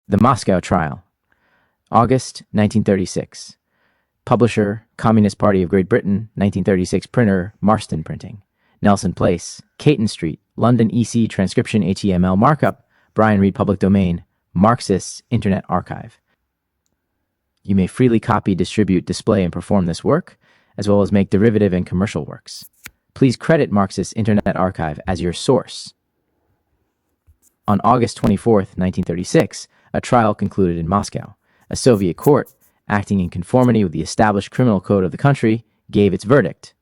The Moscow Trial. August 1936. Publisher, Communist Party of Great Britain, 1936. Printer, Marston Printing. Nelson Place, Caton Street, London EC Transcription HTML Markup, Brian Reed Public Domain, Marxists Internet Archive. You may freely copy, distribute, display, and perform this work, as well as make derivative and commercial works. Please credit Marxists Internet Archive as your source. On August 24, 1936, a trial concluded in Moscow. A Soviet court, acting in conformity with the established criminal code of the country, gave its verdict.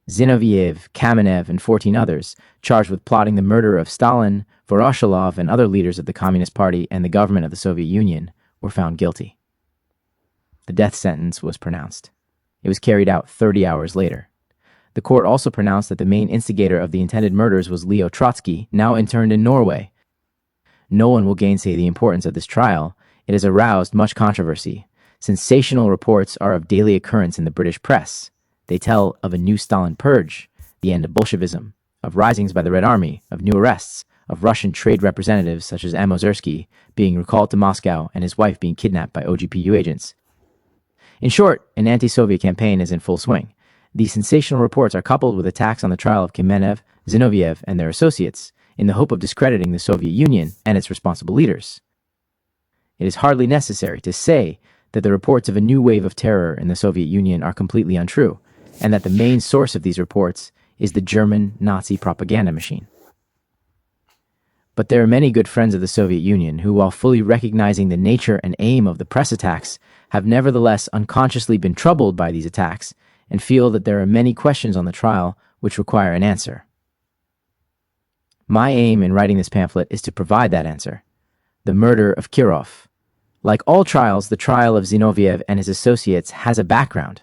Zinoviev, Kamenev, and 14 others, charged with plotting the murder of Stalin, Voroshilov, and other leaders of the Communist Party and the government of the Soviet Union, were found guilty. The death sentence was pronounced. It was carried out 30 hours later. The court also pronounced that the main instigator of the intended murders was Leo Trotsky, now interned in Norway. No one will gainsay the importance of this trial. It has aroused much controversy. Sensational reports are of daily occurrence in the British press. They tell of a new Stalin purge, the end of Bolshevism, of risings by the Red Army, of new arrests, of Russian trade representatives such as M. Ozersky being recalled to Moscow and his wife being kidnapped by OGPU agents. In short, an anti-Soviet campaign is in full swing. These sensational reports are coupled with attacks on the trial of Kamenev, Zinoviev, and their associates in the hope of discrediting the Soviet Union and its responsible leaders. It is hardly necessary to say that the reports of a new wave of terror in the Soviet Union are completely untrue, and that the main source of these reports is the German Nazi propaganda machine. But there are many good friends of the Soviet Union who, while fully recognizing the nature and aim of the press attacks, have nevertheless unconsciously been troubled by these attacks and feel that there are many questions on the trial which require an answer. My aim in writing this pamphlet is to provide that answer. The murder of Kirov. Like all trials, the trial of Zinoviev and his associates has a background.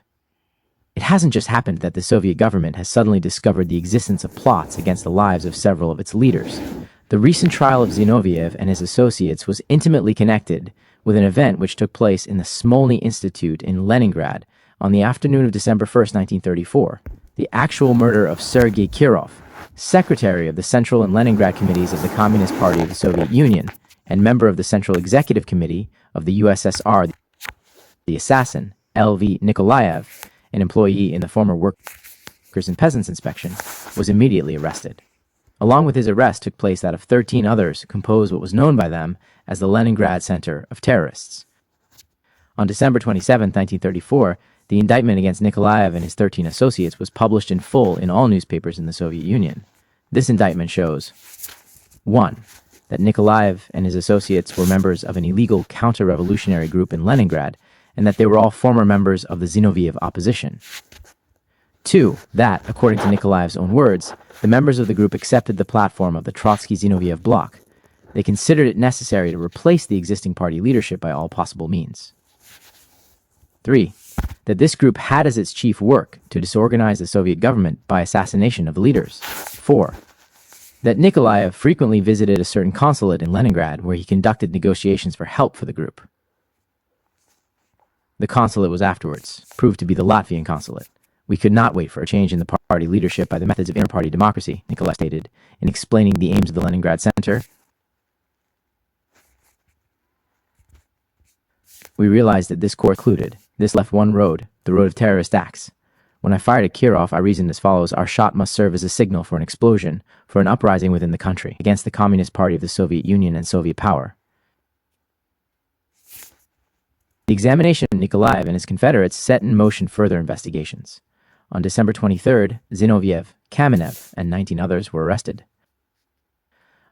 It hasn't just happened that the Soviet government has suddenly discovered the existence of plots against the lives of several of its leaders. The recent trial of Zinoviev and his associates was intimately connected with an event which took place in the Smolny Institute in Leningrad on the afternoon of December 1, 1934, the actual murder of Sergei Kirov, secretary of the Central and Leningrad Committees of the Communist Party of the Soviet Union and member of the Central Executive Committee of the USSR. The assassin, L.V. Nikolaev, an employee in the former Workers and Peasants Inspection, was immediately arrested. Along with his arrest took place that of 13 others composed what was known by them as the Leningrad Center of Terrorists. On December 27, 1934, the indictment against Nikolaev and his 13 associates was published in full in all newspapers in the Soviet Union. This indictment shows 1. That Nikolaev and his associates were members of an illegal counter-revolutionary group in Leningrad, and that they were all former members of the Zinoviev opposition. 2. That, according to Nikolaev's own words, the members of the group accepted the platform of the Trotsky-Zinoviev bloc. They considered it necessary to replace the existing party leadership by all possible means. 3. That this group had as its chief work to disorganize the Soviet government by assassination of the leaders. 4. That Nikolaev frequently visited a certain consulate in Leningrad where he conducted negotiations for help for the group. The consulate was afterwards proved to be the Latvian consulate. We could not wait for a change in the party leadership by the methods of inter-party democracy, Nikolaev stated, in explaining the aims of the Leningrad Center. We realized that this course included. This left one road, the road of terrorist acts. When I fired at Kirov, I reasoned as follows: our shot must serve as a signal for an explosion, for an uprising within the country, against the Communist Party of the Soviet Union and Soviet power. The examination of Nikolaev and his confederates set in motion further investigations. On December 23rd, Zinoviev, Kamenev, and 19 others were arrested.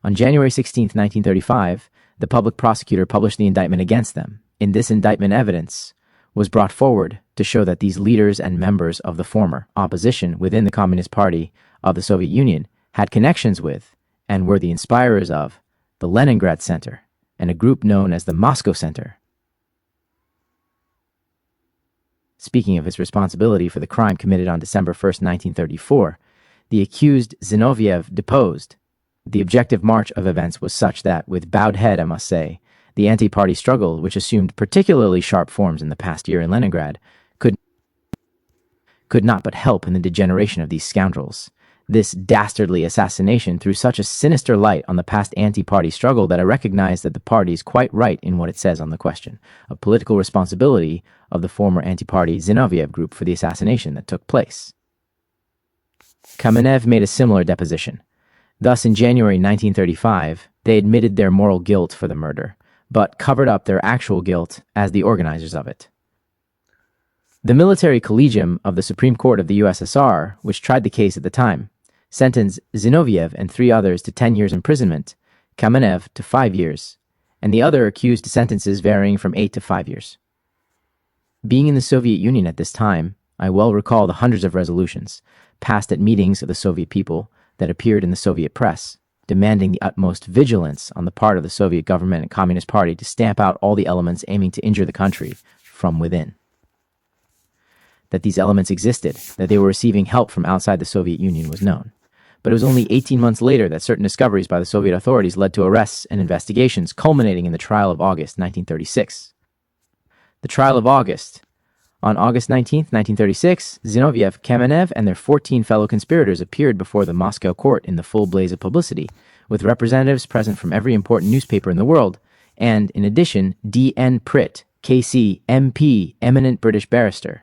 On January 16, 1935, the public prosecutor published the indictment against them. In this indictment, evidence was brought forward to show that these leaders and members of the former opposition within the Communist Party of the Soviet Union had connections with and were the inspirers of the Leningrad Center and a group known as the Moscow Center. Speaking of his responsibility for the crime committed on December 1, 1934, the accused Zinoviev deposed. The objective march of events was such that, with bowed head, I must say, the anti-party struggle, which assumed particularly sharp forms in the past year in Leningrad, could not but help in the degeneration of these scoundrels. This dastardly assassination threw such a sinister light on the past anti-party struggle that I recognize that the party is quite right in what it says on the question of political responsibility of the former anti-party Zinoviev group for the assassination that took place. Kamenev made a similar deposition. Thus, in January 1935, they admitted their moral guilt for the murder, but covered up their actual guilt as the organizers of it. The military collegium of the Supreme Court of the USSR, which tried the case at the time, sentenced Zinoviev and 3 others to 10 years imprisonment, Kamenev to 5 years, and the other accused to sentences varying from 8 to 5 years. Being in the Soviet Union at this time, I well recall the hundreds of resolutions passed at meetings of the Soviet people that appeared in the Soviet press, demanding the utmost vigilance on the part of the Soviet government and Communist Party to stamp out all the elements aiming to injure the country from within. That these elements existed, that they were receiving help from outside the Soviet Union was known. But it was only 18 months later that certain discoveries by the Soviet authorities led to arrests and investigations, culminating in the trial of August 1936. The trial of August. On August 19, 1936, Zinoviev, Kamenev, and their 14 fellow conspirators appeared before the Moscow court in the full blaze of publicity, with representatives present from every important newspaper in the world, and, in addition, D.N. Pritt, K.C., M.P., eminent British barrister.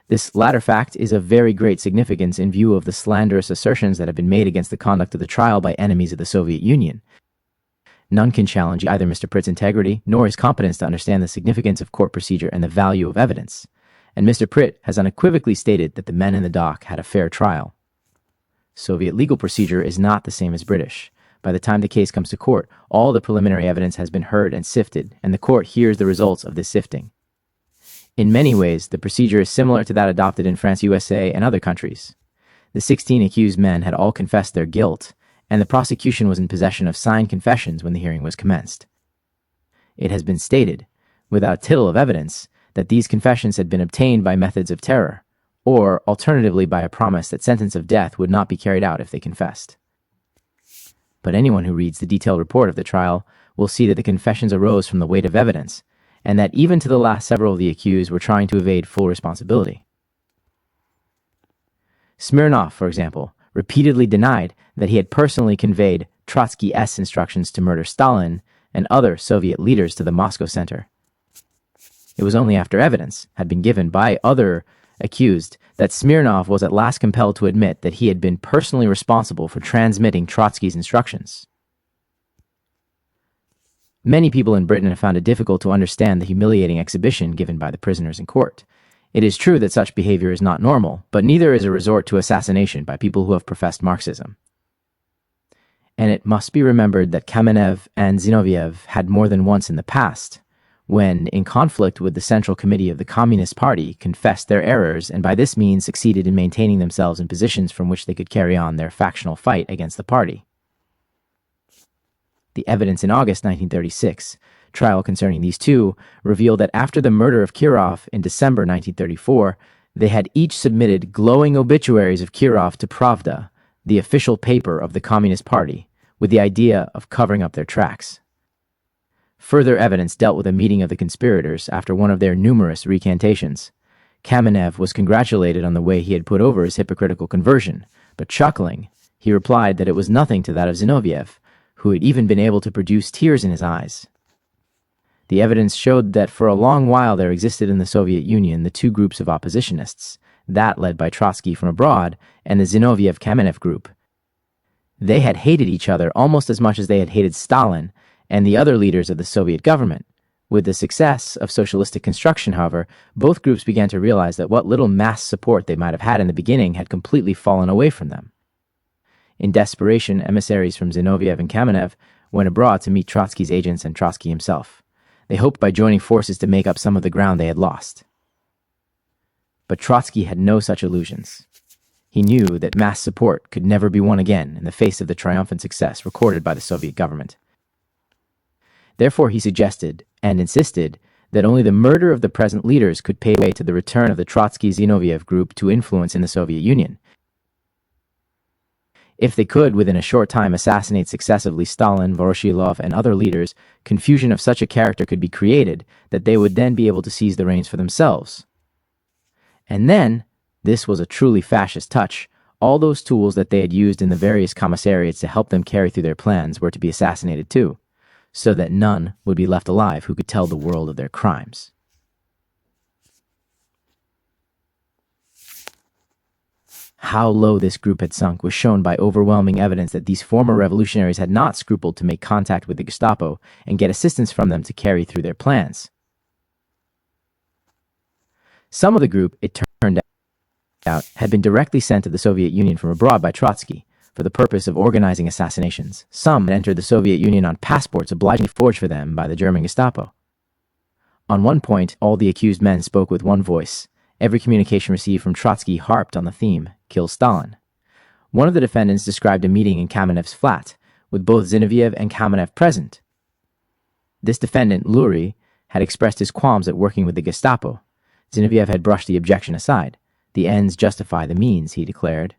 This latter fact is of very great significance in view of the slanderous assertions that have been made against the conduct of the trial by enemies of the Soviet Union. None can challenge either Mr. Pritt's integrity nor his competence to understand the significance of court procedure and the value of evidence, and Mr. Pritt has unequivocally stated that the men in the dock had a fair trial. Soviet legal procedure is not the same as British. By the time the case comes to court, all the preliminary evidence has been heard and sifted, and the court hears the results of this sifting. In many ways, the procedure is similar to that adopted in France, USA, and other countries. The 16 accused men had all confessed their guilt, and the prosecution was in possession of signed confessions when the hearing was commenced. It has been stated, without tittle of evidence, that these confessions had been obtained by methods of terror, or alternatively by a promise that sentence of death would not be carried out if they confessed. But anyone who reads the detailed report of the trial will see that the confessions arose from the weight of evidence, and that even to the last several of the accused were trying to evade full responsibility. Smirnov, for example, repeatedly denied that he had personally conveyed Trotsky's instructions to murder Stalin and other Soviet leaders to the Moscow Center. It was only after evidence had been given by other accused that Smirnov was at last compelled to admit that he had been personally responsible for transmitting Trotsky's instructions. Many people in Britain have found it difficult to understand the humiliating exhibition given by the prisoners in court. It is true that such behavior is not normal, but neither is a resort to assassination by people who have professed Marxism. And it must be remembered that Kamenev and Zinoviev had more than once in the past, when, in conflict with the Central Committee of the Communist Party, confessed their errors and by this means succeeded in maintaining themselves in positions from which they could carry on their factional fight against the party. The evidence in August 1936, trial concerning these two, revealed that after the murder of Kirov in December 1934, they had each submitted glowing obituaries of Kirov to Pravda, the official paper of the Communist Party, with the idea of covering up their tracks. Further evidence dealt with a meeting of the conspirators after one of their numerous recantations. Kamenev was congratulated on the way he had put over his hypocritical conversion, but chuckling, he replied that it was nothing to that of Zinoviev, who had even been able to produce tears in his eyes. The evidence showed that for a long while there existed in the Soviet Union the two groups of oppositionists, that led by Trotsky from abroad and the Zinoviev-Kamenev group. They had hated each other almost as much as they had hated Stalin and the other leaders of the Soviet government. With the success of socialistic construction, however, both groups began to realize that what little mass support they might have had in the beginning had completely fallen away from them. In desperation, emissaries from Zinoviev and Kamenev went abroad to meet Trotsky's agents and Trotsky himself. They hoped by joining forces to make up some of the ground they had lost. But Trotsky had no such illusions. He knew that mass support could never be won again in the face of the triumphant success recorded by the Soviet government. Therefore, he suggested and insisted that only the murder of the present leaders could pave way to the return of the Trotsky-Zinoviev group to influence in the Soviet Union. If they could, within a short time, assassinate successively Stalin, Voroshilov, and other leaders, confusion of such a character could be created that they would then be able to seize the reins for themselves. And then, this was a truly fascist touch, All those tools that they had used in the various commissariats to help them carry through their plans were to be assassinated too, so that none would be left alive who could tell the world of their crimes. How low this group had sunk was shown by overwhelming evidence that these former revolutionaries had not scrupled to make contact with the Gestapo and get assistance from them to carry through their plans. Some of the group, it turned out, had been directly sent to the Soviet Union from abroad by Trotsky for the purpose of organizing assassinations. Some had entered the Soviet Union on passports obligingly forged for them by the German Gestapo. On one point, all the accused men spoke with one voice. Every communication received from Trotsky harped on the theme, kill Stalin. One of the defendants described a meeting in Kamenev's flat, with both Zinoviev and Kamenev present. This defendant, Lurie, had expressed his qualms at working with the Gestapo. Zinoviev had brushed the objection aside. The ends justify the means, he declared.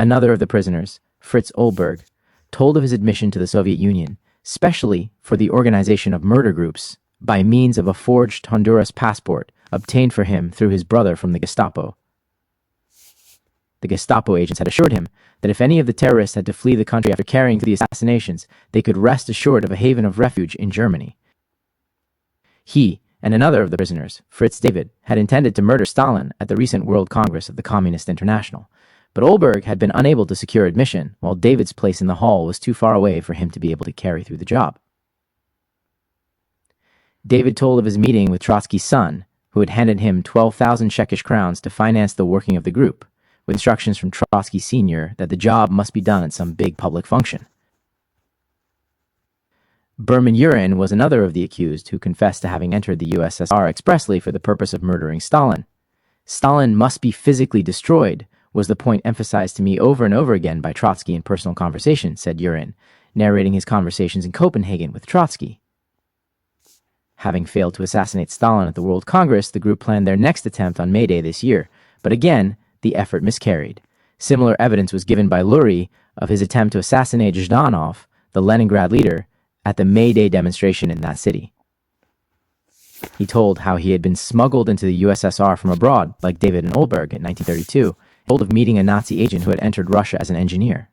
Another of the prisoners, Fritz Olberg, told of his admission to the Soviet Union, specially for the organization of murder groups, by means of a forged Honduras passport obtained for him through his brother from the Gestapo. The Gestapo agents had assured him that if any of the terrorists had to flee the country after carrying through the assassinations, they could rest assured of a haven of refuge in Germany. He and another of the prisoners, Fritz David, had intended to murder Stalin at the recent World Congress of the Communist International, but Olberg had been unable to secure admission, while David's place in the hall was too far away for him to be able to carry through the job. David told of his meeting with Trotsky's son, who had handed him 12,000 Czechish crowns to finance the working of the group, with instructions from Trotsky Sr. that the job must be done at some big public function. Berman Urin was another of the accused who confessed to having entered the USSR expressly for the purpose of murdering Stalin. Stalin must be physically destroyed, was the point emphasized to me over and over again by Trotsky in personal conversation, said Urin, narrating his conversations in Copenhagen with Trotsky. Having failed to assassinate Stalin at the World Congress, the group planned their next attempt on May Day this year, but again, the effort miscarried. Similar evidence was given by Lurie of his attempt to assassinate Zhdanov, the Leningrad leader, at the May Day demonstration in that city. He told how he had been smuggled into the USSR from abroad, like David and Olberg in 1932, told of meeting a Nazi agent who had entered Russia as an engineer.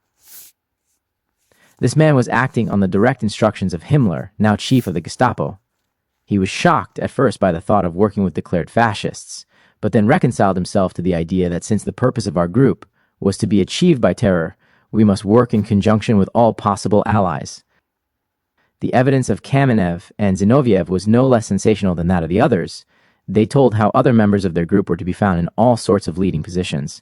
This man was acting on the direct instructions of Himmler, now chief of the Gestapo. He was shocked at first by the thought of working with declared fascists, but then reconciled himself to the idea that since the purpose of our group was to be achieved by terror, we must work in conjunction with all possible allies. The evidence of Kamenev and Zinoviev was no less sensational than that of the others. They told how other members of their group were to be found in all sorts of leading positions.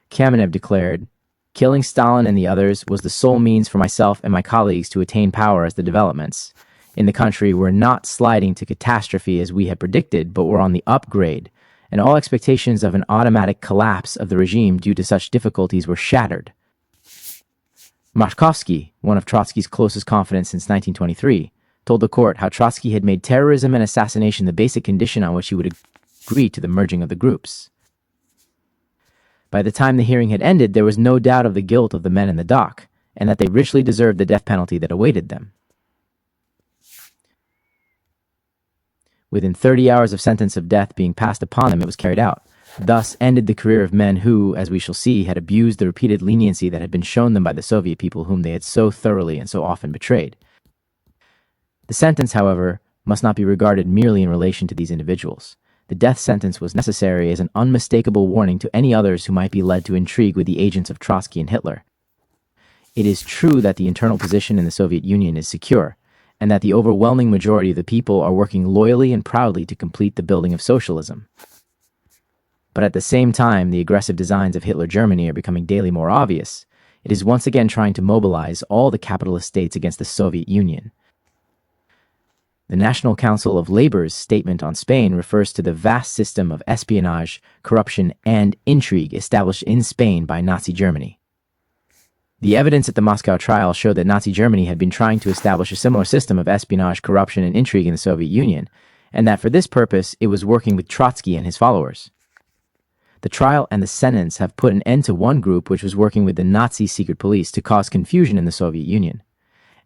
Kamenev declared, "Killing Stalin and the others was the sole means for myself and my colleagues to attain power as the developments in the country were not sliding to catastrophe as we had predicted, but were on the upgrade, and all expectations of an automatic collapse of the regime due to such difficulties were shattered." Mashkovsky, one of Trotsky's closest confidants since 1923, told the court how Trotsky had made terrorism and assassination the basic condition on which he would agree to the merging of the groups. By the time the hearing had ended, there was no doubt of the guilt of the men in the dock, and that they richly deserved the death penalty that awaited them. Within 30 hours of sentence of death being passed upon them, it was carried out. Thus ended the career of men who, as we shall see, had abused the repeated leniency that had been shown them by the Soviet people whom they had so thoroughly and so often betrayed. The sentence, however, must not be regarded merely in relation to these individuals. The death sentence was necessary as an unmistakable warning to any others who might be led to intrigue with the agents of Trotsky and Hitler. It is true that the internal position in the Soviet Union is secure, and that the overwhelming majority of the people are working loyally and proudly to complete the building of socialism. But at the same time, the aggressive designs of Hitler Germany are becoming daily more obvious. It is once again trying to mobilize all the capitalist states against the Soviet Union. The National Council of Labor's statement on Spain refers to the vast system of espionage, corruption, and intrigue established in Spain by Nazi Germany. The evidence at the Moscow trial showed that Nazi Germany had been trying to establish a similar system of espionage, corruption, and intrigue in the Soviet Union, and that for this purpose it was working with Trotsky and his followers. The trial and the sentence have put an end to one group which was working with the Nazi secret police to cause confusion in the Soviet Union.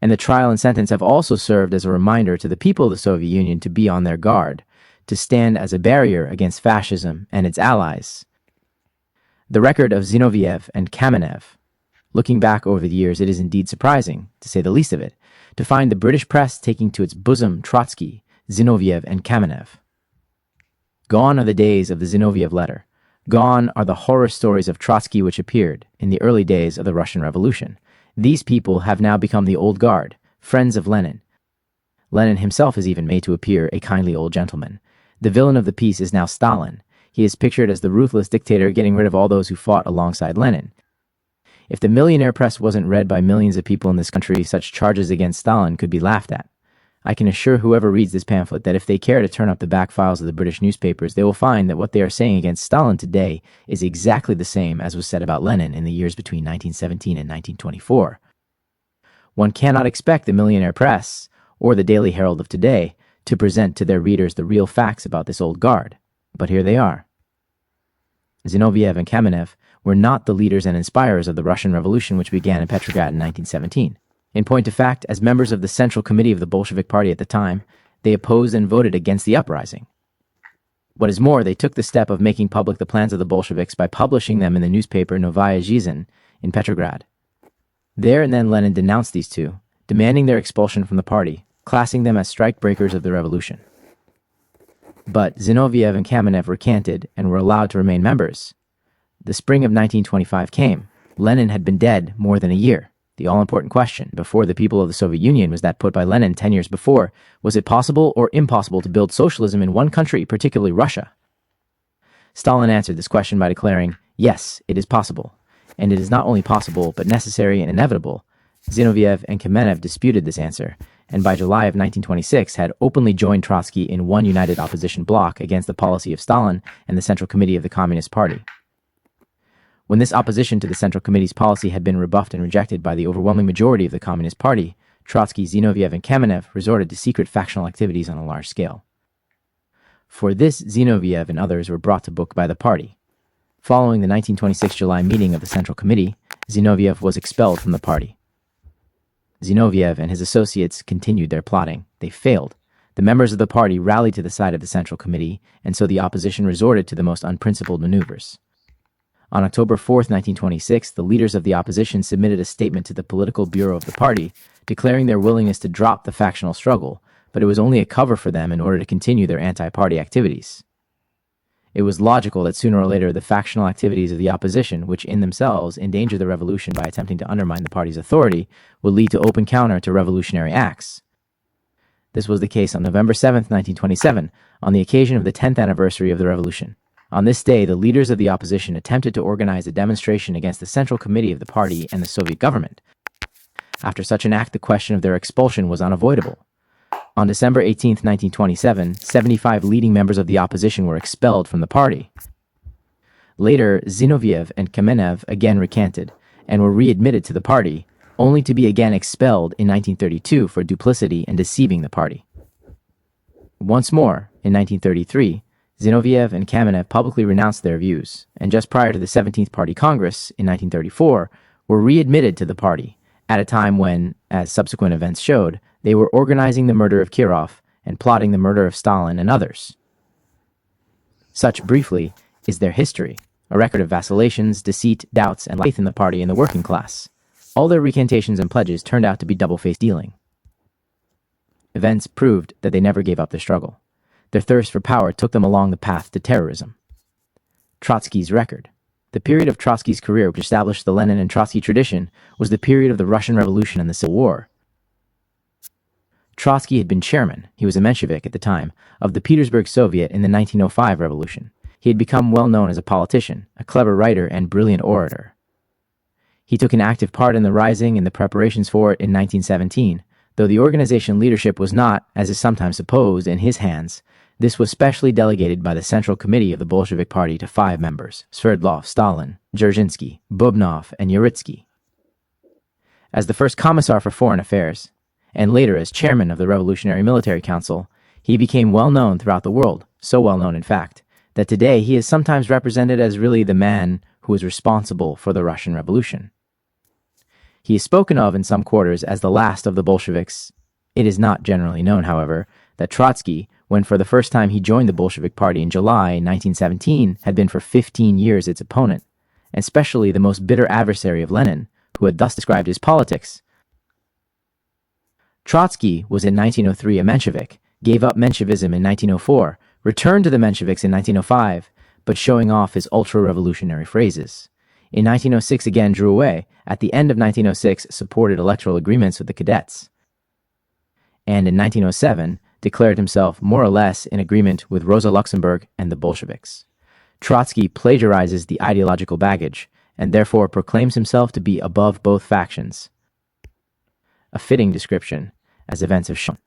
And the trial and sentence have also served as a reminder to the people of the Soviet Union to be on their guard, to stand as a barrier against fascism and its allies. The record of Zinoviev and Kamenev. Looking back over the years, it is indeed surprising, to say the least of it, to find the British press taking to its bosom Trotsky, Zinoviev, and Kamenev. Gone are the days of the Zinoviev letter. Gone are the horror stories of Trotsky which appeared in the early days of the Russian Revolution. These people have now become the old guard, friends of Lenin. Lenin himself is even made to appear a kindly old gentleman. The villain of the piece is now Stalin. He is pictured as the ruthless dictator getting rid of all those who fought alongside Lenin. If the millionaire press wasn't read by millions of people in this country, such charges against Stalin could be laughed at. I can assure whoever reads this pamphlet that if they care to turn up the back files of the British newspapers, they will find that what they are saying against Stalin today is exactly the same as was said about Lenin in the years between 1917 and 1924. One cannot expect the millionaire press, or the Daily Herald of today, to present to their readers the real facts about this old guard. But here they are. Zinoviev and Kamenev were not the leaders and inspirers of the Russian Revolution which began in Petrograd in 1917. In point of fact, as members of the Central Committee of the Bolshevik Party at the time, they opposed and voted against the uprising. What is more, they took the step of making public the plans of the Bolsheviks by publishing them in the newspaper Novaya Zhizn in Petrograd. There and then Lenin denounced these two, demanding their expulsion from the party, classing them as strike-breakers of the revolution. But Zinoviev and Kamenev recanted and were allowed to remain members. The spring of 1925 came. Lenin had been dead more than a year. The all-important question before the people of the Soviet Union was that put by Lenin 10 years before: was it possible or impossible to build socialism in one country, particularly Russia? Stalin answered this question by declaring, yes, it is possible. And it is not only possible, but necessary and inevitable. Zinoviev and Kamenev disputed this answer, and by July of 1926 had openly joined Trotsky in one united opposition bloc against the policy of Stalin and the Central Committee of the Communist Party. When this opposition to the Central Committee's policy had been rebuffed and rejected by the overwhelming majority of the Communist Party, Trotsky, Zinoviev, and Kamenev resorted to secret factional activities on a large scale. For this, Zinoviev and others were brought to book by the party. Following the 1926 July meeting of the Central Committee, Zinoviev was expelled from the party. Zinoviev and his associates continued their plotting. They failed. The members of the party rallied to the side of the Central Committee, and so the opposition resorted to the most unprincipled maneuvers. On October 4, 1926, the leaders of the opposition submitted a statement to the political bureau of the party, declaring their willingness to drop the factional struggle, but it was only a cover for them in order to continue their anti-party activities. It was logical that sooner or later the factional activities of the opposition, which in themselves endanger the revolution by attempting to undermine the party's authority, would lead to open counter to revolutionary acts. This was the case on November 7, 1927, on the occasion of the 10th anniversary of the revolution. On this day, the leaders of the opposition attempted to organize a demonstration against the Central Committee of the party and the Soviet government. After such an act, the question of their expulsion was unavoidable. On December 18, 1927, 75 leading members of the opposition were expelled from the party. Later, Zinoviev and Kamenev again recanted and were readmitted to the party, only to be again expelled in 1932 for duplicity and deceiving the party. Once more, in 1933, Zinoviev and Kamenev publicly renounced their views, and just prior to the 17th Party Congress in 1934, were readmitted to the party, at a time when, as subsequent events showed, they were organizing the murder of Kirov and plotting the murder of Stalin and others. Such, briefly, is their history, a record of vacillations, deceit, doubts, and faith in the party and the working class. All their recantations and pledges turned out to be double-faced dealing. Events proved that they never gave up their struggle. Their thirst for power took them along the path to terrorism. Trotsky's record. The period of Trotsky's career which established the Lenin and Trotsky tradition was the period of the Russian Revolution and the Civil War. Trotsky had been chairman, he was a Menshevik at the time, of the Petersburg Soviet in the 1905 revolution. He had become well known as a politician, a clever writer, and brilliant orator. He took an active part in the rising and the preparations for it in 1917, though the organization leadership was not, as is sometimes supposed, in his hands. This was specially delegated by the Central Committee of the Bolshevik Party to 5 members: Sverdlov, Stalin, Dzerzhinsky, Bubnov, and Uritsky. As the first Commissar for Foreign Affairs, and later as chairman of the Revolutionary Military Council, he became well known throughout the world, so well known in fact, that today he is sometimes represented as really the man who was responsible for the Russian Revolution. He is spoken of in some quarters as the last of the Bolsheviks. It is not generally known, however, that Trotsky, when for the first time he joined the Bolshevik Party in July 1917, had been for 15 years its opponent. and especially the most bitter adversary of Lenin, who had thus described his politics. Trotsky was in 1903 a Menshevik, gave up Menshevism in 1904, returned to the Mensheviks in 1905, but showing off his ultra-revolutionary phrases. In 1906 again drew away, at the end of 1906 supported electoral agreements with the cadets. And in 1907 declared himself more or less in agreement with Rosa Luxemburg and the Bolsheviks. Trotsky plagiarizes the ideological baggage, and therefore proclaims himself to be above both factions. A fitting description, as events have shown.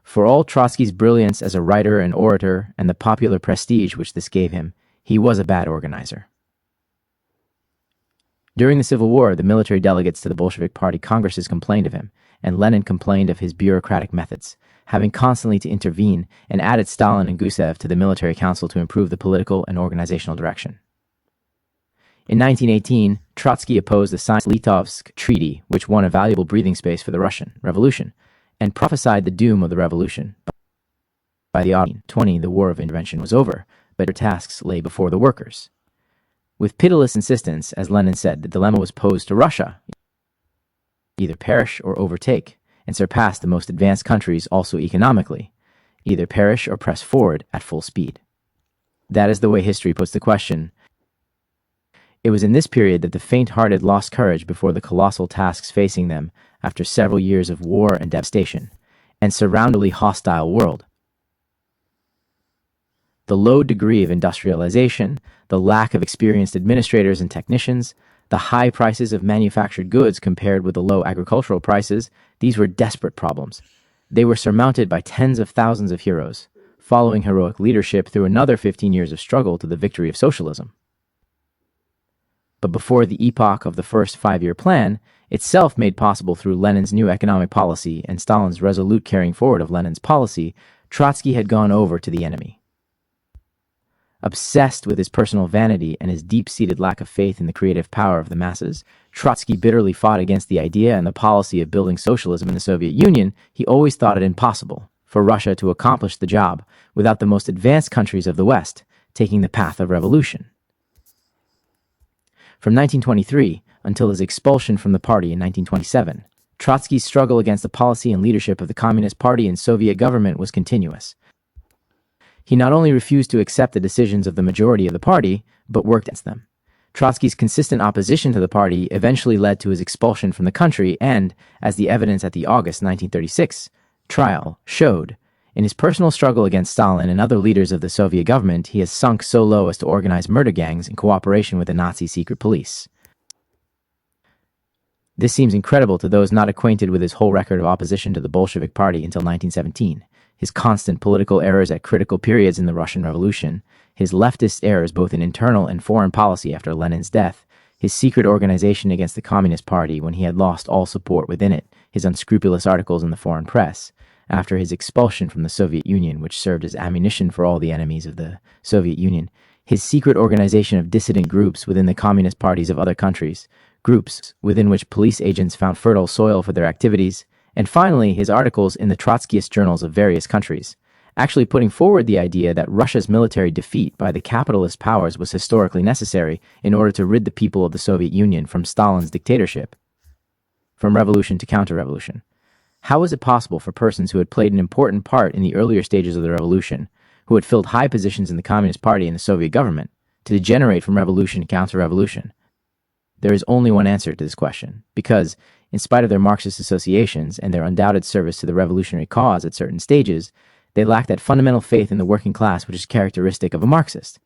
For all Trotsky's brilliance as a writer and orator and the popular prestige which this gave him, he was a bad organizer. During the Civil War, the military delegates to the Bolshevik Party congresses complained of him, and Lenin complained of his bureaucratic methods, having constantly to intervene, and added Stalin and Gusev to the military council to improve the political and organizational direction. In 1918, Trotsky opposed the Sykes-Litovsk Treaty, which won a valuable breathing space for the Russian Revolution, and prophesied the doom of the revolution. By the autumn 1920, the war of intervention was over, but their tasks lay before the workers. With pitiless insistence, as Lenin said, the dilemma was posed to Russia: either perish or overtake, and surpass the most advanced countries also economically, either perish or press forward at full speed. That is the way history puts the question. It was in this period that the faint-hearted lost courage before the colossal tasks facing them after several years of war and devastation, and surroundingly hostile world. The low degree of industrialization, the lack of experienced administrators and technicians, the high prices of manufactured goods compared with the low agricultural prices, these were desperate problems. They were surmounted by tens of thousands of heroes, following heroic leadership through another 15 years of struggle to the victory of socialism. But before the epoch of the first five-year plan, itself made possible through Lenin's new economic policy and Stalin's resolute carrying forward of Lenin's policy, Trotsky had gone over to the enemy. Obsessed with his personal vanity and his deep-seated lack of faith in the creative power of the masses, Trotsky bitterly fought against the idea and the policy of building socialism in the Soviet Union. He always thought it impossible for Russia to accomplish the job without the most advanced countries of the West taking the path of revolution. From 1923 until his expulsion from the party in 1927, Trotsky's struggle against the policy and leadership of the Communist Party and Soviet government was continuous. He not only refused to accept the decisions of the majority of the party, but worked against them. Trotsky's consistent opposition to the party eventually led to his expulsion from the country and, as the evidence at the August 1936 trial showed, in his personal struggle against Stalin and other leaders of the Soviet government, he has sunk so low as to organize murder gangs in cooperation with the Nazi secret police. This seems incredible to those not acquainted with his whole record of opposition to the Bolshevik Party until 1917. His constant political errors at critical periods in the Russian Revolution, his leftist errors both in internal and foreign policy after Lenin's death, his secret organization against the Communist Party when he had lost all support within it, his unscrupulous articles in the foreign press, after his expulsion from the Soviet Union, which served as ammunition for all the enemies of the Soviet Union, his secret organization of dissident groups within the communist parties of other countries, groups within which police agents found fertile soil for their activities, and finally his articles in the Trotskyist journals of various countries, actually putting forward the idea that Russia's military defeat by the capitalist powers was historically necessary in order to rid the people of the Soviet Union from Stalin's dictatorship. From revolution to counter-revolution. How was it possible for persons who had played an important part in the earlier stages of the revolution, who had filled high positions in the Communist Party and the Soviet government, to degenerate from revolution to counter-revolution? There is only one answer to this question, because, in spite of their Marxist associations and their undoubted service to the revolutionary cause at certain stages, they lacked that fundamental faith in the working class which is characteristic of a Marxist.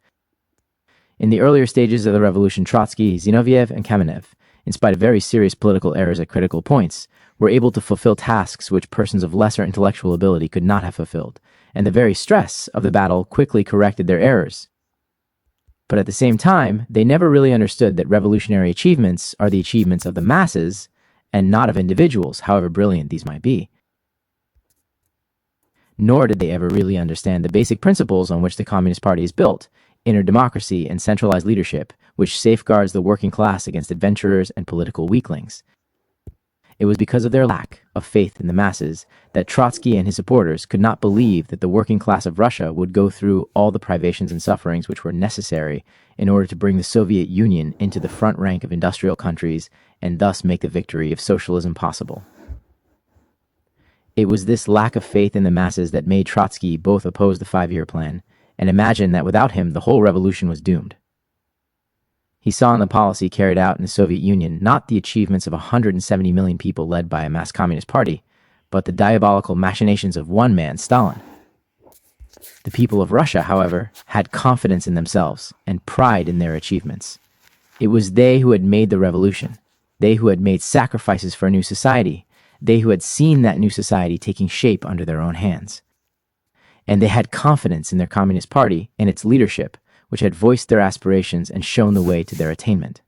In the earlier stages of the revolution, Trotsky, Zinoviev, and Kamenev, in spite of very serious political errors at critical points, were able to fulfill tasks which persons of lesser intellectual ability could not have fulfilled, and the very stress of the battle quickly corrected their errors. But at the same time, they never really understood that revolutionary achievements are the achievements of the masses and not of individuals, however brilliant these might be. Nor did they ever really understand the basic principles on which the Communist Party is built: inner democracy and centralized leadership, which safeguards the working class against adventurers and political weaklings. It was because of their lack of faith in the masses that Trotsky and his supporters could not believe that the working class of Russia would go through all the privations and sufferings which were necessary in order to bring the Soviet Union into the front rank of industrial countries and thus make the victory of socialism possible. It was this lack of faith in the masses that made Trotsky both oppose the 5-year plan and imagine that without him the whole revolution was doomed. He saw in the policy carried out in the Soviet Union not the achievements of 170 million people led by a mass communist party, but the diabolical machinations of one man, Stalin. The people of Russia, however, had confidence in themselves and pride in their achievements. It was they who had made the revolution, they who had made sacrifices for a new society, they who had seen that new society taking shape under their own hands. And they had confidence in their Communist Party and its leadership, which had voiced their aspirations and shown the way to their attainment.